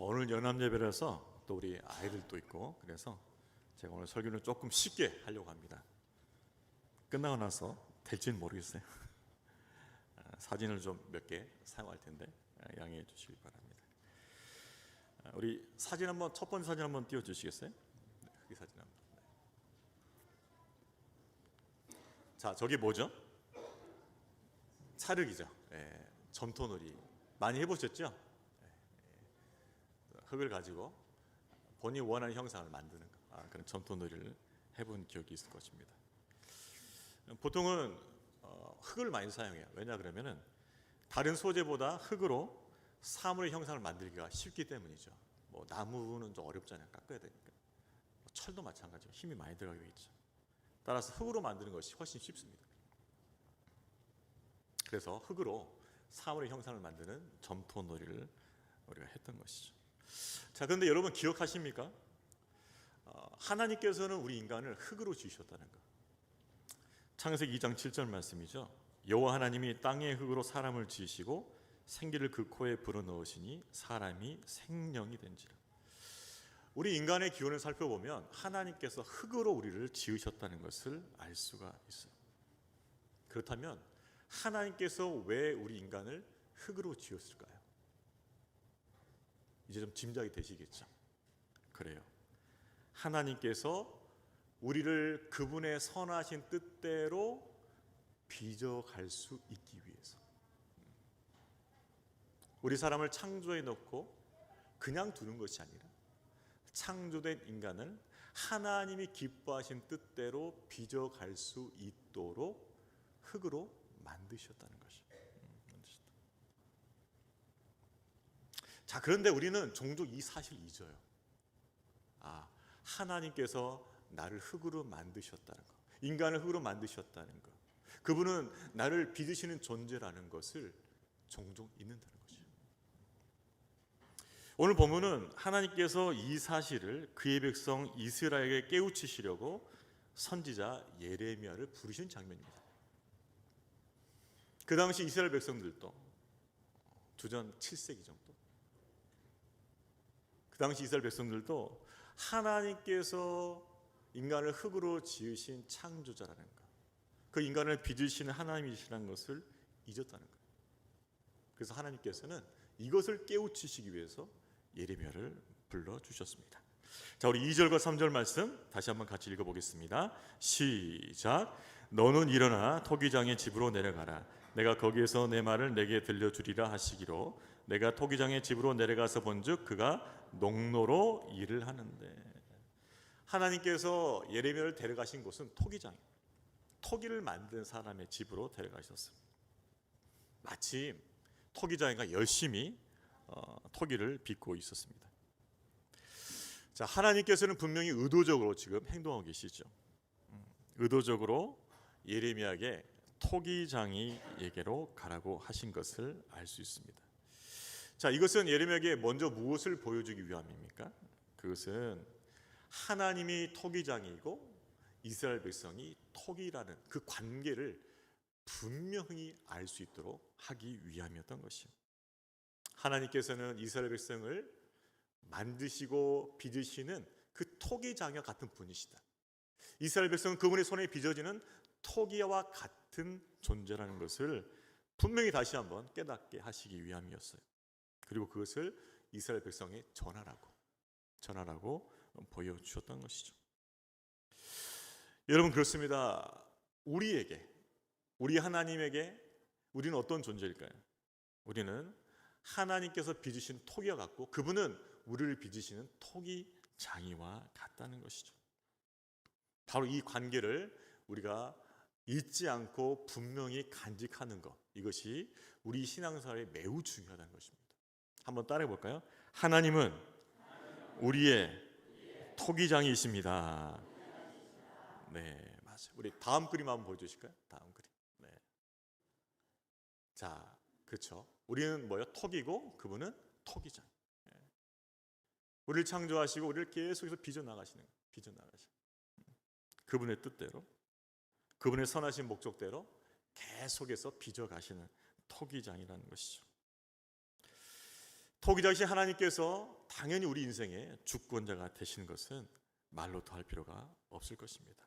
오늘 연합예배라서 또 우리 아이들도 있고 그래서 제가 오늘 설교는 조금 쉽게 하려고 합니다. 끝나고 나서 될지는 모르겠어요. 사진을 좀 몇 개 사용할 텐데 양해해 주시기 바랍니다. 우리 사진 한번 첫 번째 사진 한번 띄워 주시겠어요? 네, 이 사진 한번. 네. 자, 저게 뭐죠? 찰흙이죠. 점토놀이 많이 해보셨죠? 흙을 가지고 본인이 원하는 형상을 만드는 그런 점토놀이를 해본 기억이 있을 것입니다. 보통은 흙을 많이 사용해요. 왜냐 그러면은 다른 소재보다 흙으로 사물의 형상을 만들기가 쉽기 때문이죠. 뭐 나무는 좀 어렵잖아요. 깎아야 되니까. 철도 마찬가지로 힘이 많이 들어가겠죠. 따라서 흙으로 만드는 것이 훨씬 쉽습니다. 그래서 흙으로 사물의 형상을 만드는 점토놀이를 우리가 했던 것이죠. 자, 그런데 여러분 기억하십니까? 하나님께서는 우리 인간을 흙으로 지으셨다는 것. 창세기 2장 7절 말씀이죠. 여호와 하나님이 땅의 흙으로 사람을 지으시고 생기를 그 코에 불어넣으시니 사람이 생명이 된지라. 우리 인간의 기원을 살펴보면 하나님께서 흙으로 우리를 지으셨다는 것을 알 수가 있어요. 그렇다면 하나님께서 왜 우리 인간을 흙으로 지었을까요? 이제 좀 짐작이 되시겠죠? 그래요. 하나님께서 우리를 그분의 선하신 뜻대로 빚어갈 수 있기 위해서. 우리 사람을 창조해 놓고 그냥 두는 것이 아니라 창조된 인간을 하나님이 기뻐하신 뜻대로 빚어갈 수 있도록 흙으로 만드셨다는 것이죠. 자, 그런데 우리는 종종 이 사실을 잊어요. 하나님께서 나를 흙으로 만드셨다는 것, 인간을 흙으로 만드셨다는 것, 그분은 나를 빚으시는 존재라는 것을 종종 잊는다는 것이죠. 오늘 본문은 하나님께서 이 사실을 그의 백성 이스라엘에게 깨우치시려고 선지자 예레미야를 부르신 장면입니다. 그 당시 이스라엘 백성들도 주전 7세기 정도, 그 당시 이스라엘 백성들도 하나님께서 인간을 흙으로 지으신 창조자라는 것, 그 인간을 빚으시는 하나님이시라는 것을 잊었다는 거예요. 그래서 하나님께서는 이것을 깨우치시기 위해서 예레미야를 불러주셨습니다. 자, 우리 2절과 3절 말씀 다시 한번 같이 읽어보겠습니다. 시작. 너는 일어나 토기장의 집으로 내려가라. 내가 거기에서 내 말을 내게 들려주리라 하시기로 내가 토기장의 집으로 내려가서 본즉 그가 농로로 일을 하는데. 하나님께서 예레미야를 데려가신 곳은 토기장이에요. 토기를 만든 사람의 집으로 데려가셨어요. 마침 토기장이가 열심히 토기를 빚고 있었습니다. 자, 하나님께서는 분명히 의도적으로 지금 행동하고 계시죠. 의도적으로 예레미야에게 토기장이에게로 가라고 하신 것을 알 수 있습니다. 자, 이것은 예레미야에게 먼저 무엇을 보여주기 위함입니까? 그것은 하나님이 토기장이고 이스라엘 백성이 토기라는 그 관계를 분명히 알 수 있도록 하기 위함이었던 것이요. 하나님께서는 이스라엘 백성을 만드시고 빚으시는 그 토기장과 같은 분이시다. 이스라엘 백성은 그분의 손에 빚어지는 토기와 같은 존재라는 것을 분명히 다시 한번 깨닫게 하시기 위함이었어요. 그리고 그것을 이스라엘 백성에 전하라고 보여주셨던 것이죠. 여러분, 그렇습니다. 우리 하나님에게 우리는 어떤 존재일까요? 우리는 하나님께서 빚으신 토기와 같고 그분은 우리를 빚으시는 토기장이와 같다는 것이죠. 바로 이 관계를 우리가 잊지 않고 분명히 간직하는 것, 이것이 우리 신앙생활에 매우 중요하다는 것입니다. 한번 따라해 볼까요? 하나님은 우리의 토기장이십니다. 네, 맞아요. 우리 다음 그림 한번 보여주실까요? 다음 그림. 네. 자, 그렇죠. 우리는 뭐요? 토기고 그분은 토기장. 네. 우리를 창조하시고 우리를 계속해서 빚어나가시는 그분의 뜻대로, 그분의 선하신 목적대로 계속해서 빚어가시는 토기장이라는 것이죠. 토기장이신 하나님께서 당연히 우리 인생의 주권자가 되시는 것은 말로 더할 필요가 없을 것입니다.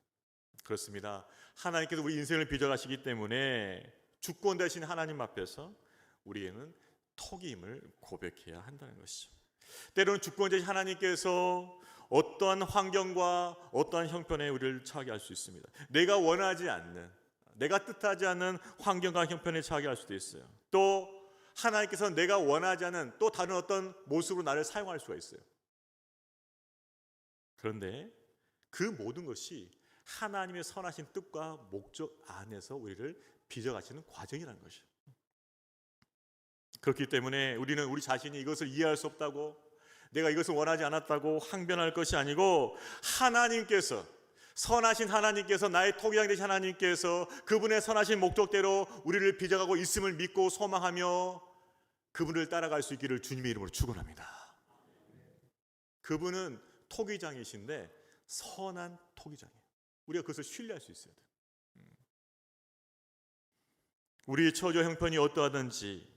그렇습니다. 하나님께서 우리 인생을 빚어가시기 때문에 주권 되신 하나님 앞에서 우리에는 톡임을 고백해야 한다는 것이죠. 때로는 주권자신 하나님께서 어떠한 환경과 어떠한 형편에 우리를 처하게 할 수 있습니다. 내가 원하지 않는, 내가 뜻하지 않는 환경과 형편에 처하게 할 수도 있어요. 또 하나님께서 내가 원하지 않은 또 다른 어떤 모습으로 나를 사용할 수가 있어요. 그런데 그 모든 것이 하나님의 선하신 뜻과 목적 안에서 우리를 빚어가시는 과정이라는 것이죠. 그렇기 때문에 우리는 우리 자신이 이것을 이해할 수 없다고, 내가 이것을 원하지 않았다고 항변할 것이 아니고, 하나님께서, 선하신 하나님께서, 나의 토기장 되신 하나님께서 그분의 선하신 목적대로 우리를 빚어가고 있음을 믿고 소망하며 그분을 따라갈 수 있기를 주님의 이름으로 축원합니다. 그분은 토기장이신데 선한 토기장이에요. 우리가 그것을 신뢰할 수 있어야 돼요. 우리의 처조 형편이 어떠하든지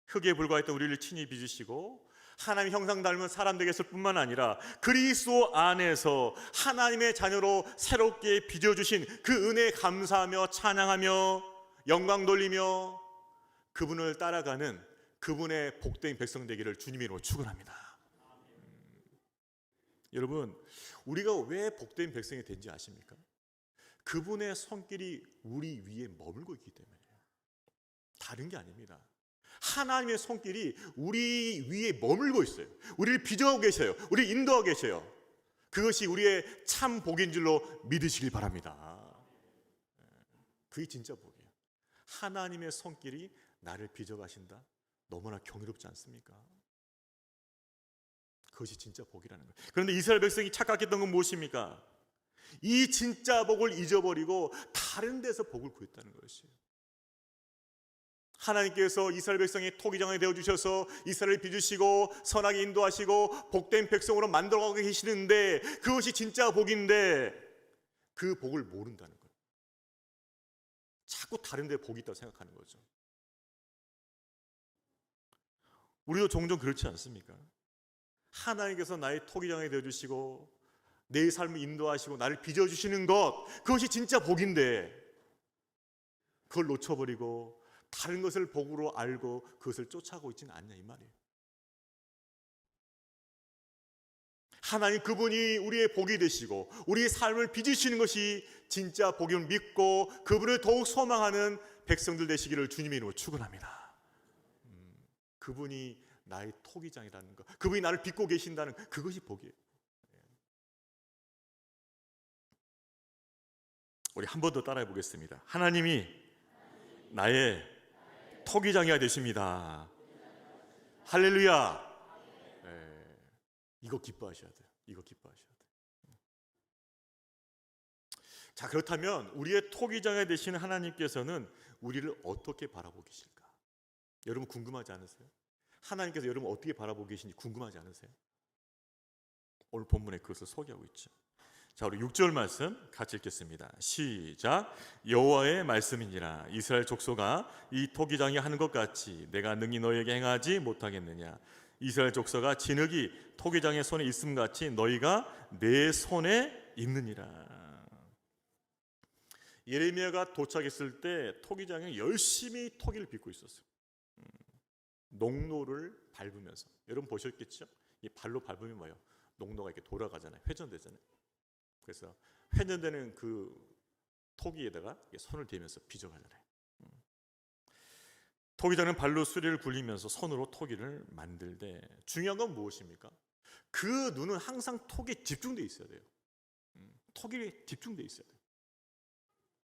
흙에 불과했던 우리를 친히 빚으시고 하나님의 형상 닮은 사람 되게 했을 뿐만 아니라 그리스도 안에서 하나님의 자녀로 새롭게 빚어주신 그 은혜에 감사하며 찬양하며 영광 돌리며 그분을 따라가는 그분의 복된 백성 되기를 주님의 이름으로 축원합니다. 여러분, 우리가 왜 복된 백성이 된지 아십니까? 그분의 손길이 우리 위에 머물고 있기 때문이에요. 다른 게 아닙니다. 하나님의 손길이 우리 위에 머물고 있어요. 우리를 빚어가고 계셔요. 우리를 인도하고 계셔요. 그것이 우리의 참 복인 줄로 믿으시길 바랍니다. 그게 진짜 복이에요. 하나님의 손길이 나를 빚어가신다. 너무나 경이롭지 않습니까? 그것이 진짜 복이라는 거예요. 그런데 이스라엘 백성이 착각했던 건 무엇입니까? 이 진짜 복을 잊어버리고 다른 데서 복을 구했다는 것이에요. 하나님께서 이스라엘 백성의 토기장이 되어주셔서 이스라엘을 빚으시고 선하게 인도하시고 복된 백성으로 만들어가고 계시는데 그것이 진짜 복인데 그 복을 모른다는 거예요. 자꾸 다른 데 복이 있다고 생각하는 거죠. 우리도 종종 그렇지 않습니까? 하나님께서 나의 토기장이 되어주시고 내 삶을 인도하시고 나를 빚어주시는 것, 그것이 진짜 복인데 그걸 놓쳐버리고 다른 것을 복으로 알고 그것을 쫓아가고 있지는 않냐 이 말이에요. 하나님 그분이 우리의 복이 되시고 우리의 삶을 빚으시는 것이 진짜 복임을 믿고 그분을 더욱 소망하는 백성들 되시기를 주님의 이름으로 축원합니다. 그분이 나의 토기장이라는 것, 그분이 나를 빚고 계신다는 그것이 복이에요. 우리 한 번 더 따라해 보겠습니다. 하나님이 나의 토기장이가 되십니다. 할렐루야. 이거 기뻐하셔야 돼요. 이거 기뻐하셔야 돼요. 자, 그렇다면 우리의 토기장이 되시는 하나님께서는 우리를 어떻게 바라보고 계실까? 여러분 궁금하지 않으세요? 하나님께서 여러분 어떻게 바라보고 계신지 궁금하지 않으세요? 오늘 본문에 그것을 소개하고 있죠. 자, 우리 6절 말씀 같이 읽겠습니다. 시작. 여호와의 말씀이니라. 이스라엘 족속아, 이 토기장이 하는 것 같이 내가 능히 너희에게 행하지 못하겠느냐. 이스라엘 족속아, 진흙이 토기장의 손에 있음 같이 너희가 내 손에 있느니라. 예레미야가 도착했을 때 토기장에 열심히 토기를 빚고 있었어요. 농로를 밟으면서. 여러분 보셨겠죠? 이 발로 밟으면 뭐예요? 농로가 이렇게 돌아가잖아요. 회전되잖아요. 그래서 회전되는 그 토기에다가 손을 대면서 빚어가잖아요. 토기장은 발로 수레를 굴리면서 손으로 토기를 만들되 중요한 건 무엇입니까? 그 눈은 항상 토기에 집중되어 있어야 돼요. 토기에 집중되어 있어야 돼요.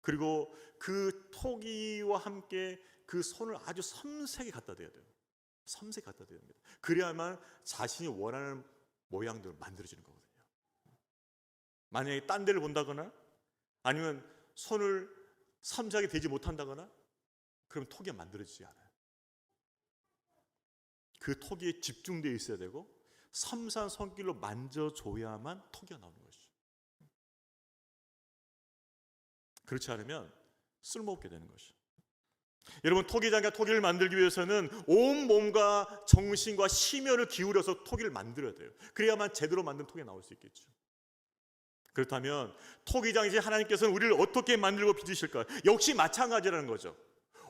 그리고 그 토기와 함께 그 손을 아주 섬세하게 갖다 대야 돼요. 섬세하게 갖다 대야 됩니다. 그래야만 자신이 원하는 모양대로 만들어지는 거거든요. 만약에 딴 데를 본다거나 아니면 손을 섬세하게 대지 못한다거나 그럼 토기가 만들어지지 않아요. 그 토기에 집중되어 있어야 되고 섬세한 손길로 만져줘야만 토기가 나오는 것이죠. 그렇지 않으면 쓸모없게 되는 것이죠. 여러분, 토기장과 토기를 만들기 위해서는 온 몸과 정신과 심혈을 기울여서 토기를 만들어야 돼요. 그래야만 제대로 만든 토기가 나올 수 있겠죠. 그렇다면 토기장이신 하나님께서는 우리를 어떻게 만들고 빚으실까요? 역시 마찬가지라는 거죠.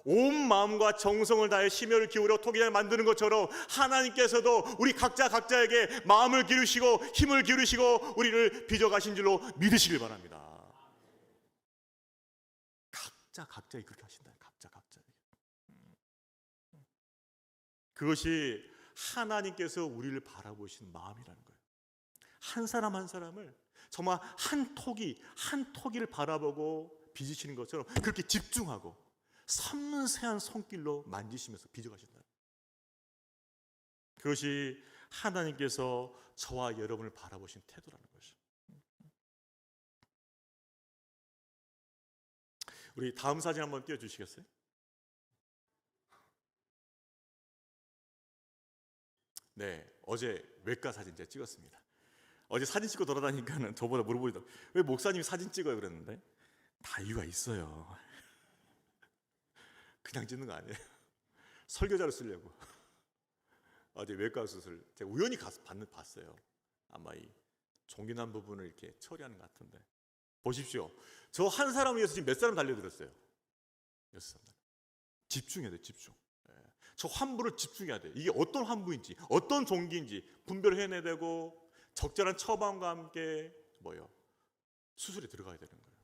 온 마음과 정성을 다해 심혈을 기울여 토기장을 만드는 것처럼 하나님께서도 우리 각자에게 마음을 기르시고 힘을 기르시고 우리를 빚어가신 줄로 믿으시길 바랍니다. 각자에게 그렇게 하신다. 각자에게. 그것이 하나님께서 우리를 바라보시는 마음이라는 거예요. 한 사람 한 사람을 정말 한 토기를 바라보고 빚으시는 것처럼 그렇게 집중하고 섬세한 손길로 만지시면서 빚어가신다. 그것이 하나님께서 저와 여러분을 바라보신 태도라는 것이죠. 우리 다음 사진 한번 띄워주시겠어요? 네, 어제 외과 사진 제가 찍었습니다. 어제 사진 찍고 돌아다니니까는 저보다 물어보더라고요. 왜 목사님이 사진 찍어요? 그랬는데 다 이유가 있어요. 그냥 찍는 거 아니에요. 설교자로 쓰려고. 어제 외과 수술 제가 우연히 가서 봤어요. 아마 이 종균한 부분을 이렇게 처리하는 것 같은데 보십시오. 저 한 사람 위해서 지금 몇 사람 달려들었어요? 6사람. 집중해야 돼, 집중. 저 환부를 집중해야 돼. 이게 어떤 환부인지, 어떤 종기인지 분별을 해내야 되고 적절한 처방과 함께 수술에 들어가야 되는 거예요.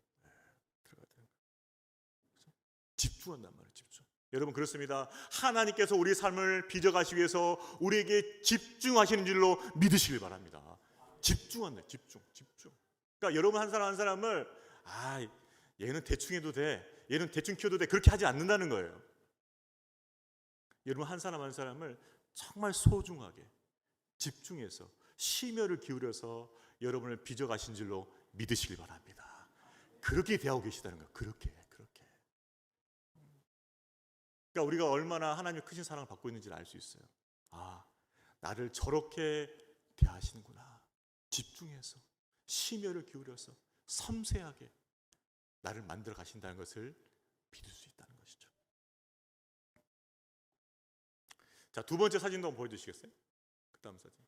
들어가야 되는 거예요. 그렇죠? 집중한단 말이에요. 집중. 여러분, 그렇습니다. 하나님께서 우리 삶을 빚어가시기 위해서 우리에게 집중하시는 줄로 믿으시길 바랍니다. 집중한다. 집중. 그러니까 여러분 한 사람 한 사람을 얘는 대충 해도 돼, 얘는 대충 키워도 돼, 그렇게 하지 않는다는 거예요. 여러분 한 사람 한 사람을 정말 소중하게 집중해서 심혈을 기울여서 여러분을 빚어가신 줄로 믿으시길 바랍니다. 그렇게 대하고 계시다는 거예요. 그렇게. 그러니까 우리가 얼마나 하나님의 크신 사랑을 받고 있는지를 알 수 있어요. 나를 저렇게 대하시는구나. 집중해서 심혈을 기울여서 섬세하게 나를 만들어 가신다는 것을 믿을 수 있다는 것이죠. 자, 두 번째 사진도 한번 보여주시겠어요? 그 다음 사진.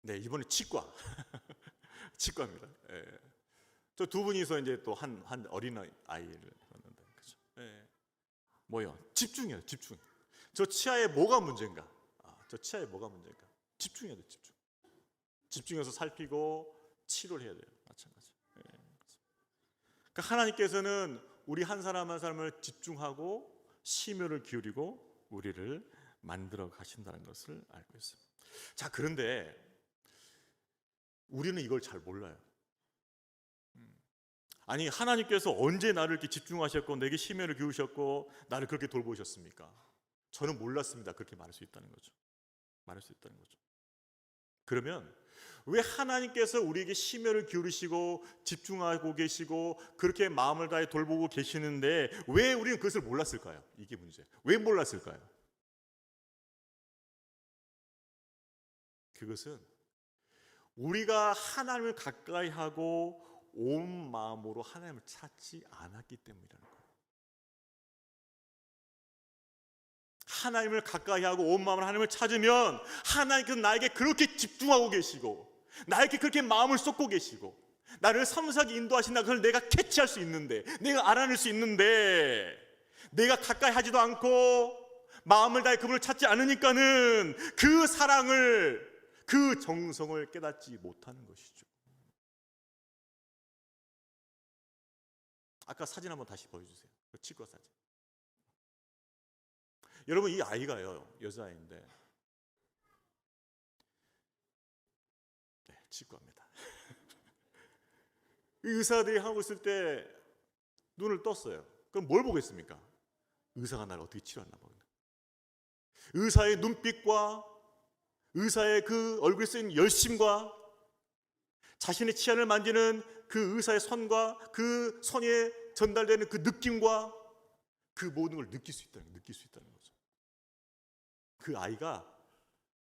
네, 이번에 치과. 치과입니다. 저 두 분이서 이제 또 한 어린 아이를 봤는데, 그렇죠? 뭐요? 집중해요, 집중. 저 치아에 뭐가 문제인가? 저 치아에 뭐가 문제인가? 집중해야 돼, 집중. 집중해서 살피고 치료를 해야 돼요. 마찬가지. 그러니까 하나님께서는 우리 한 사람 한 사람을 집중하고 심혈을 기울이고 우리를 만들어 가신다는 것을 알고 있습니다. 자, 그런데 우리는 이걸 잘 몰라요. 아니, 하나님께서 언제 나를 이렇게 집중하셨고 내게 심혈을 기울이셨고 나를 그렇게 돌보셨습니까? 저는 몰랐습니다. 그렇게 말할 수 있다는 거죠. 그러면 왜 하나님께서 우리에게 심혈을 기울이시고 집중하고 계시고 그렇게 마음을 다해 돌보고 계시는데 왜 우리는 그것을 몰랐을까요? 이게 문제예요. 왜 몰랐을까요? 그것은 우리가 하나님을 가까이 하고 온 마음으로 하나님을 찾지 않았기 때문이라는 거예요. 하나님을 가까이 하고 온 마음으로 하나님을 찾으면 하나님께서 나에게 그렇게 집중하고 계시고 나에게 그렇게 마음을 쏟고 계시고 나를 섬세하게 인도하신다. 그걸 내가 캐치할 수 있는데, 내가 알아낼 수 있는데, 내가 가까이 하지도 않고 마음을 다해 그분을 찾지 않으니까는 그 사랑을, 그 정성을 깨닫지 못하는 것이죠. 아까 사진 한번 다시 보여주세요. 그 치과 사진. 여러분, 이 아이가요, 여자아이인데, 네, 치과입니다. 의사들이 하고 있을 때 눈을 떴어요. 그럼 뭘 보겠습니까? 의사가 나를 어떻게 치료하나 보겠다. 의사의 눈빛과 의사의 그 얼굴에 쓰인 열심과 자신의 치아를 만지는 그 의사의 손과 그 손에 전달되는 그 느낌과 그 모든 걸 느낄 수 있다는 거죠. 그 아이가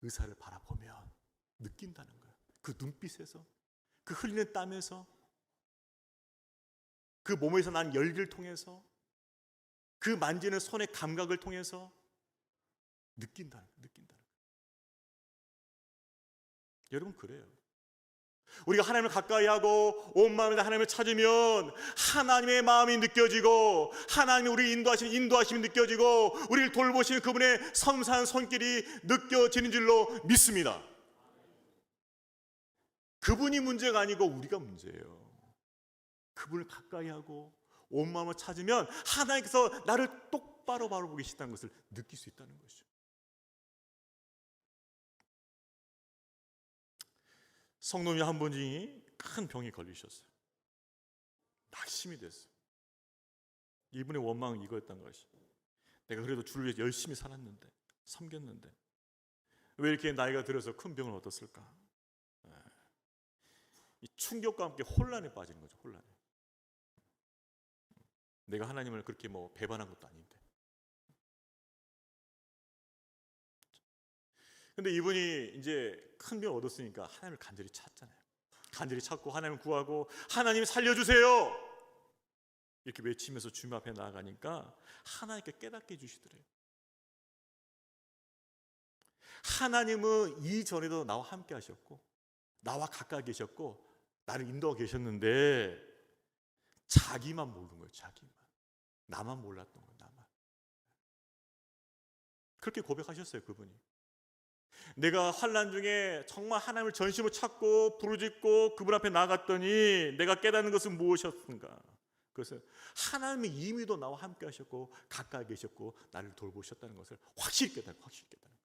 의사를 바라보면 느낀다는 거예요. 그 눈빛에서, 그 흘리는 땀에서, 그 몸에서 난 열기를 통해서, 그 만지는 손의 감각을 통해서 느낀다는 거예요. 여러분, 그래요. 우리가 하나님을 가까이 하고 온 마음에서 하나님을 찾으면 하나님의 마음이 느껴지고, 하나님이 우리를 인도하심이 느껴지고, 우리를 돌보시는 그분의 섬세한 손길이 느껴지는 줄로 믿습니다. 그분이 문제가 아니고 우리가 문제예요. 그분을 가까이 하고 온 마음을 찾으면 하나님께서 나를 똑바로 바라보고 계시다는 것을 느낄 수 있다는 것이죠. 성도님 한 분이 큰 병에 걸리셨어요. 낙심이 됐어요. 이분의 원망은 이거였던 것이, 내가 그래도 주를 위해 열심히 살았는데, 섬겼는데 왜 이렇게 나이가 들어서 큰 병을 얻었을까? 이 충격과 함께 혼란에 빠지는 거죠. 혼란에. 내가 하나님을 그렇게 배반한 것도 아닌데. 근데 이분이 이제 큰 병을 얻었으니까 하나님을 간절히 찾잖아요. 간절히 찾고 하나님을 구하고, 하나님 살려주세요 이렇게 외치면서 주님 앞에 나아가니까 하나님께 깨닫게 해주시더래요. 하나님은 이전에도 나와 함께 하셨고, 나와 가까이 계셨고, 나를 인도하고 계셨는데 자기만 모르는 거예요. 자기만. 나만 몰랐던 거예요. 나만. 그렇게 고백하셨어요. 그분이. 내가 환난 중에 정말 하나님을 전심으로 찾고 부르짖고 그분 앞에 나아갔더니 내가 깨닫는 것은 무엇이었는가? 그것은 하나님의 이미도 나와 함께 하셨고 가까이 계셨고 나를 돌보셨다는 것을 확실히 깨닫는 거예요.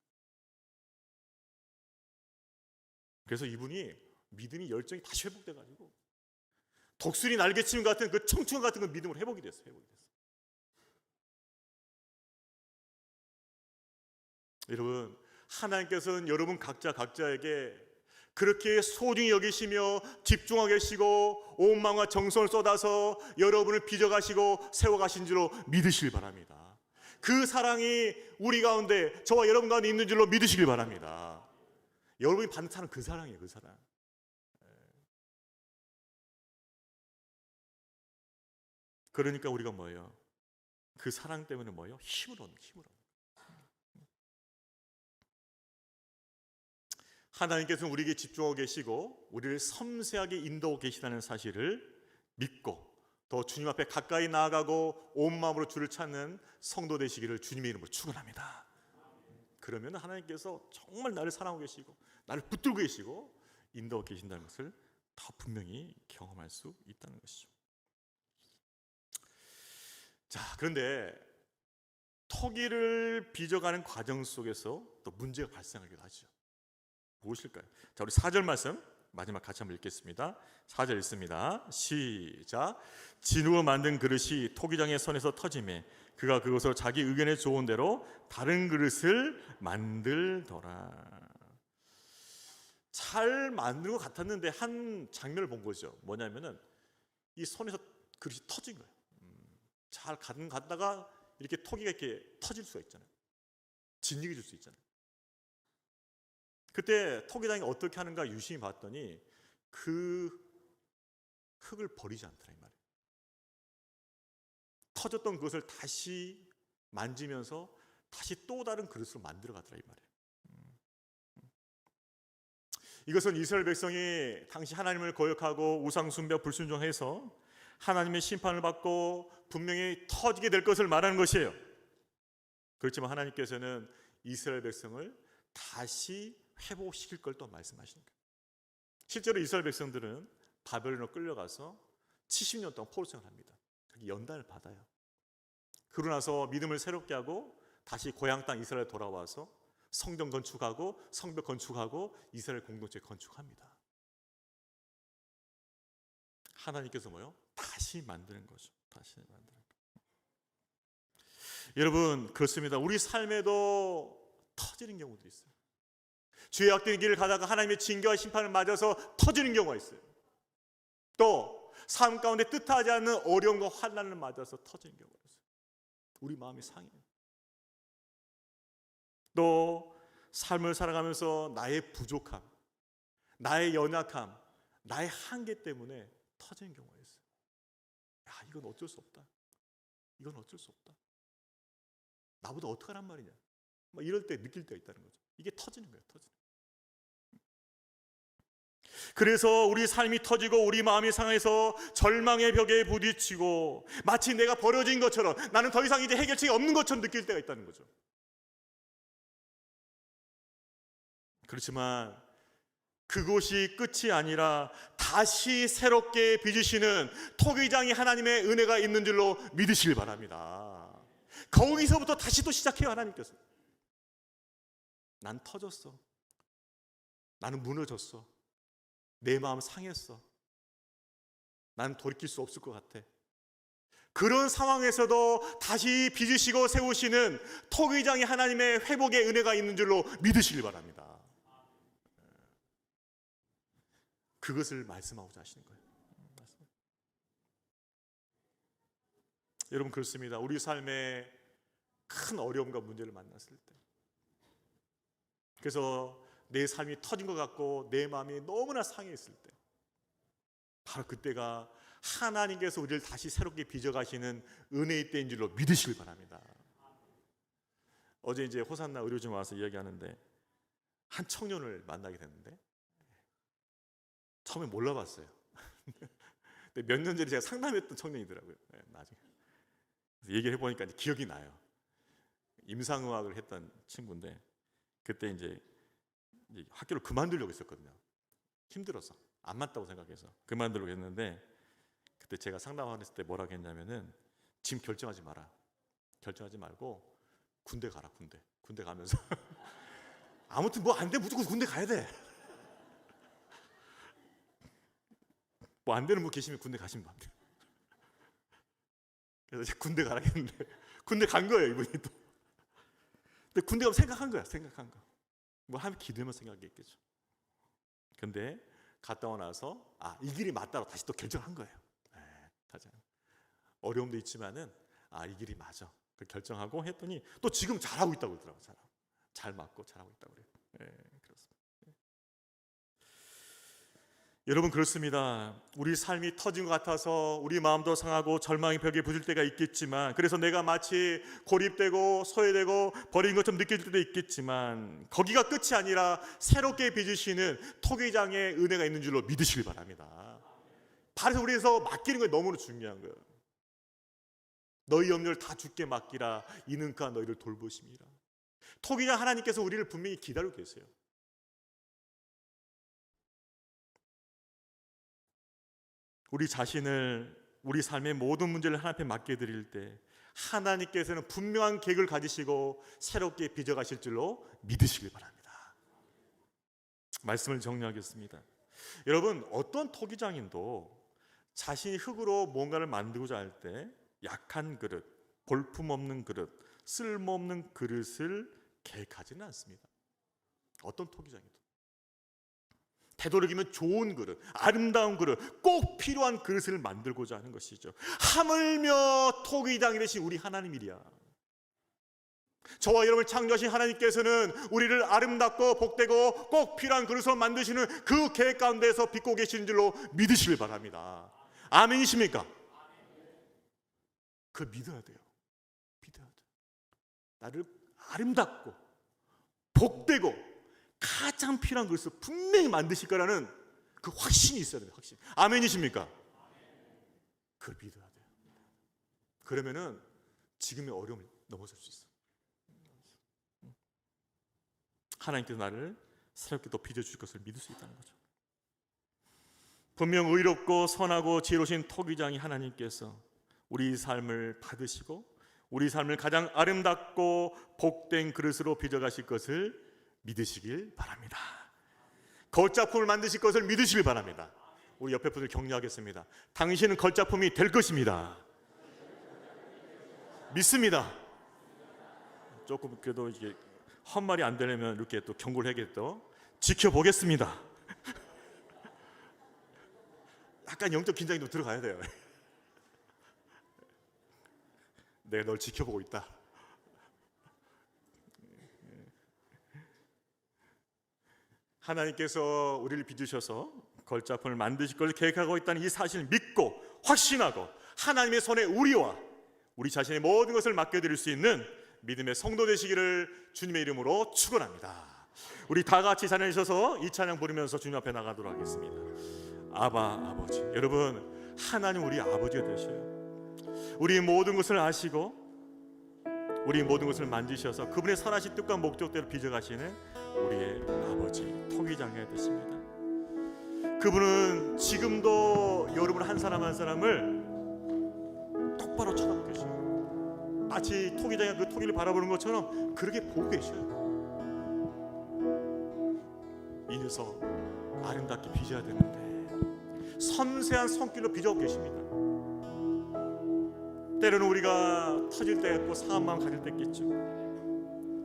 그래서 이분이 믿음이 열정이 다시 회복돼가지고 독수리 날개침 같은 그 청춘 같은 그 믿음으로 회복이 됐어요. 여러분, 하나님께서는 여러분 각자에게 그렇게 소중히 여기시며 집중하게 하시고 온 마음과 정성을 쏟아서 여러분을 빚어가시고 세워가신 줄로 믿으시길 바랍니다. 그 사랑이 우리 가운데, 저와 여러분 가운데 있는 줄로 믿으시길 바랍니다. 여러분이 받는 사랑, 그 사랑이에요. 그 사랑. 그러니까 우리가 뭐예요? 그 사랑 때문에 뭐예요? 힘을 얻는. 하나님께서는 우리에게 집중하고 계시고 우리를 섬세하게 인도하고 계시다는 사실을 믿고 더 주님 앞에 가까이 나아가고 온 마음으로 주를 찾는 성도 되시기를 주님의 이름으로 축원합니다. 그러면 하나님께서 정말 나를 사랑하고 계시고 나를 붙들고 계시고 인도하고 계신다는 것을 더 분명히 경험할 수 있다는 것이죠. 자, 그런데 토기를 빚어가는 과정 속에서 또 문제가 발생하기도 하죠. 무엇일까요? 자, 우리 4절 말씀 마지막 같이 한번 읽겠습니다. 4절 읽습니다. 시작. 진으로 만든 그릇이 토기장의 손에서 터지매 그가 그것으로 자기 의견에 좋은 대로 다른 그릇을 만들더라. 잘 만든 것 같았는데 한 장면을 본 거죠. 뭐냐면은 이 손에서 그릇이 터진 거예요. 잘 갔다가 이렇게 토기가 이렇게 터질 수가 있잖아요. 진흙이 줄 수 있잖아요. 그때 토기장이 어떻게 하는가 유심히 봤더니 그 흙을 버리지 않더라 이 말이에요. 터졌던 그것을 다시 만지면서 다시 또 다른 그릇으로 만들어 가더라 이 말이에요. 이것은 이스라엘 백성이 당시 하나님을 거역하고 우상 숭배 불순종해서 하나님의 심판을 받고 분명히 터지게 될 것을 말하는 것이에요. 그렇지만 하나님께서는 이스라엘 백성을 다시 회복시킬 걸 또 말씀하시는 거예요. 실제로 이스라엘 백성들은 바벨론으로 끌려가서 70년 동안 포로 생활을 합니다. 연단을 받아요. 그러고 나서 믿음을 새롭게 하고 다시 고향 땅 이스라엘에 돌아와서 성전 건축하고 성벽 건축하고 이스라엘 공동체 건축합니다. 하나님께서 뭐요? 다시 만드는 거죠. 다시 만드는 거. 여러분, 그렇습니다. 우리 삶에도 터지는 경우도 있어요. 죄악된 길을 가다가 하나님의 징계와 심판을 맞아서 터지는 경우가 있어요. 또 삶 가운데 뜻하지 않는 어려움과 환난을 맞아서 터지는 경우가 있어요. 우리 마음이 상해요. 또 삶을 살아가면서 나의 부족함, 나의 연약함, 나의 한계 때문에 터지는 경우가 있어요. 이건 어쩔 수 없다. 이건 어쩔 수 없다. 나보다 어떡하란 말이냐. 막 이럴 때 느낄 때가 있다는 거죠. 이게 터지는 거예요. 터지는. 그래서 우리 삶이 터지고 우리 마음이 상해서 절망의 벽에 부딪히고 마치 내가 버려진 것처럼 나는 더 이상 이제 해결책이 없는 것처럼 느낄 때가 있다는 거죠. 그렇지만 그곳이 끝이 아니라 다시 새롭게 빚으시는 토기장이 하나님의 은혜가 있는 줄로 믿으시길 바랍니다. 거기서부터 다시 또 시작해요. 하나님께서. 난 터졌어. 나는 무너졌어. 내 마음 상했어. 난 돌이킬 수 없을 것 같아. 그런 상황에서도 다시 빚으시고 세우시는 토기장이 하나님의 회복의 은혜가 있는 줄로 믿으시길 바랍니다. 그것을 말씀하고자 하시는 거예요. 여러분 그렇습니다. 우리 삶에 큰 어려움과 문제를 만났을 때, 그래서 내 삶이 터진 것 같고 내 마음이 너무나 상해있을 때, 바로 그때가 하나님께서 우리를 다시 새롭게 빚어가시는 은혜의 때인 줄로 믿으시길 바랍니다. 어제 이제 호산나 의료진 와서 이야기하는데 한 청년을 만나게 됐는데 처음에 몰라봤어요. 근데 몇 년 전에 제가 상담했던 청년이더라고요. 나중에 얘기를 해보니까 이제 기억이 나요. 임상의학을 했던 친구인데 그때 이제 학교를 그만두려고 했었거든요. 힘들어서 안 맞다고 생각해서 그만두려고 했는데 그때 제가 상담했을 때 뭐라고 했냐면은 지금 결정하지 마라. 결정하지 말고 군대 가라. 군대 가면서 아무튼 뭐 안 돼 무조건 군대 가야 돼. 뭐 안 되는 분 계시면 군대 가시면 안 돼요. 그래서 이제 군대 가라 했는데 군대 간 거예요, 이분이 또. 근데 군대 가면 생각한 거야. 뭐 하면 기도하면 생각했겠죠. 근데 갔다 오고 나서 이 길이 맞다고 다시 또 결정한 거예요. 가자. 어려움도 있지만은 이 길이 맞아. 그 결정하고 했더니 또 지금 잘하고 있다고 그러더라고요. 잘 맞고 잘하고 있다고 그래요. 그렇습니다. 여러분 그렇습니다. 우리 삶이 터진 것 같아서 우리 마음도 상하고 절망의 벽에 부딪힐 때가 있겠지만, 그래서 내가 마치 고립되고 소외되고 버린 것처럼 느껴질 때도 있겠지만, 거기가 끝이 아니라 새롭게 빚으시는 토기장의 은혜가 있는 줄로 믿으시길 바랍니다. 바로 우리에서 맡기는 게 너무나 중요한 거예요. 너희 염려를 다 주께 맡기라. 이는 그가 너희를 돌보심이라. 토기장 하나님께서 우리를 분명히 기다리고 계세요. 우리 자신을, 우리 삶의 모든 문제를 하나님 앞에 맡겨드릴 때 하나님께서는 분명한 계획을 가지시고 새롭게 빚어가실 줄로 믿으시길 바랍니다. 말씀을 정리하겠습니다. 여러분, 어떤 토기장인도 자신이 흙으로 뭔가를 만들고자 할 때 약한 그릇, 볼품없는 그릇, 쓸모없는 그릇을 계획하지는 않습니다. 어떤 토기장이도. 되도록이면 좋은 그릇, 아름다운 그릇, 꼭 필요한 그릇을 만들고자 하는 것이죠. 하물며 토기장이 되신 우리 하나님이랴. 저와 여러분을 창조하신 하나님께서는 우리를 아름답고 복되고 꼭 필요한 그릇으로 만드시는 그 계획 가운데서 빚고 계시는 줄로 믿으시길 바랍니다. 아멘이십니까? 그걸 믿어야 돼요. 믿어야 돼요. 나를 아름답고 복되고 가장 필요한 것을 분명히 만드실 거라는 그 확신이 있어야 돼요. 확신. 아멘이십니까? 그걸 믿어야 돼요. 그러면은 지금의 어려움을 넘어설 수 있어요. 하나님께서 나를 새롭게 또 빚어주실 것을 믿을 수 있다는 거죠. 분명 의롭고 선하고 지혜로우신 토기장이 하나님께서 우리 삶을 받으시고 우리 삶을 가장 아름답고 복된 그릇으로 빚어가실 것을 믿으시길 바랍니다. 걸작품을 만드실 것을 믿으시길 바랍니다. 우리 옆에 분을 격려하겠습니다. 당신은 걸작품이 될 것입니다. 믿습니다. 조금 그래도 이게 헛말이 안 되려면 이렇게 또 경고를 해야겠죠. 지켜보겠습니다. 약간 영적 긴장이 좀 들어가야 돼요. 내가 널 지켜보고 있다. 하나님께서 우리를 빚으셔서 걸작품을 만드실 걸 계획하고 있다는 이 사실을 믿고 확신하고 하나님의 손에 우리와 우리 자신의 모든 것을 맡겨드릴 수 있는 믿음의 성도 되시기를 주님의 이름으로 축원합니다. 우리 다 같이 찬양하셔서 이 찬양 부르면서 주님 앞에 나가도록 하겠습니다. 아버지, 여러분 하나님 우리 아버지가 되셔요. 우리 모든 것을 아시고 우리 모든 것을 만지셔서 그분의 선하신 뜻과 목적대로 빚어가시는 우리의 아버지 토기장이 되십니다. 그분은 지금도 여러분 한 사람 한 사람을 똑바로 쳐다보고 계셔요. 마치 토기장이 그 토기를 바라보는 것처럼 그렇게 보고 계셔요. 이 녀석 아름답게 빚어야 되는데 섬세한 손길로 빚어오고 계십니다. 때로는 우리가 터질 때 있고 상한 마음 가질 때 있겠죠.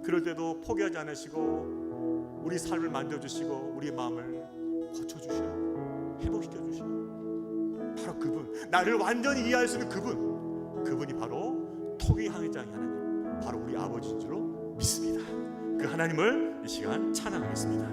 그럴 때도 포기하지 않으시고 우리 삶을 만져주시고 우리 마음을 고쳐주셔요. 회복시켜주셔요. 바로 그분, 나를 완전히 이해할 수 있는 그분이 바로 토기항해장의 하나님, 바로 우리 아버지인 줄로 믿습니다. 그 하나님을 이 시간 찬양하겠습니다.